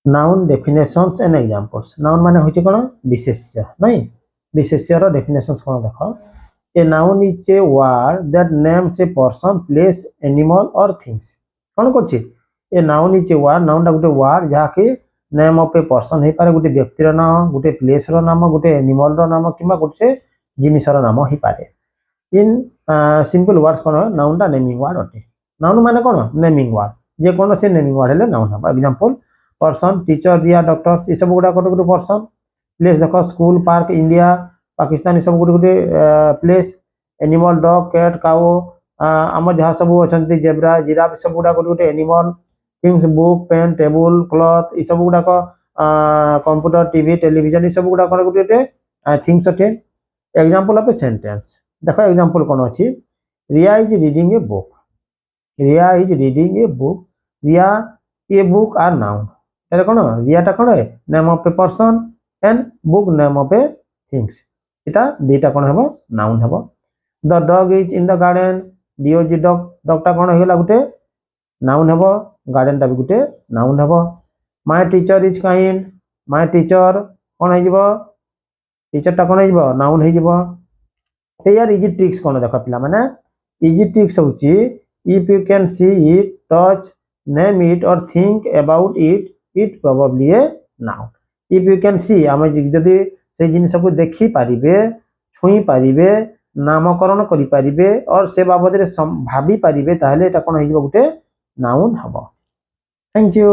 Noun definitions and examples. Noun माने होचे कोन विशेष्य नहीं विशेष्य रो डेफिनेशंस कोन देखो। A noun is a word that names a person place animal और थिंग्स। कोन करछि a noun is a word noun दा गुटे वर्ड जहा कि नेम ऑफ ए पर्सन हे पारे गुटे व्यक्ति रो नाम गुटे प्लेस रो नाम गुटे एनिमल रो नाम किबा गुटे जिनिस रो नाम हे पारे। इन सिंपल वर्ड्स कोन नाउन दा नेमिंग वर्ड अटे। नाउन माने कोन नेमिंग वर्ड जे कोन से नेमिंग वर्ड हेले नाउन हबा। एग्जांपल पर्सन टीचर दिया डॉक्टर्स ये सब गुडा कोटे गुटे पर्सन। प्लेस देखो स्कूल पार्क इंडिया पाकिस्तान ये सब गुटे गुटे place. Animal dog cat cow आम जहाँ सब अच्छा जेब्रा जिराफ सब गुडा गोटे गोटे animal. Things book pen table cloth ये सब गुड़ाक कंप्यूटर टीवी टेलीविजन ये सब गुडा गोटे गोटे थिंग्स अटे। एग्जांपल ऑफ ए सेंटेंस देखो एग्जांपल कौन अच्छी Riya is reading a book. Riya is reading a book. Riya ए बुक आर नाउन एटा कोन रियाटा कोन name of a person and book name of a things एटा दुईटा कोन हेबो नाउन हेबो। The dog is in the garden डीओ जी डॉग डॉगटा कोन हेला गुटे नाउन हेबो गार्डन टा भी गुटे नाउन हेबो। My teacher is kind my teacher कोन हे जिवो टीचर टा कोन हे जिवो नाउन हे जिवो। ते यार इजी ट्रिक्स कोन देखो पिला माने इजी ट्रिक्स होची if you can see it touch name it or think about it it probably a noun. If you can see um जदि से जिनिस को देखि पारिबे छुई पारिबे नामकरण करि पारिबे और से बाबद रे भाबी पारिबे ताहले एटा कोन हे जिवो गुटे नाउन हबो। Thank you.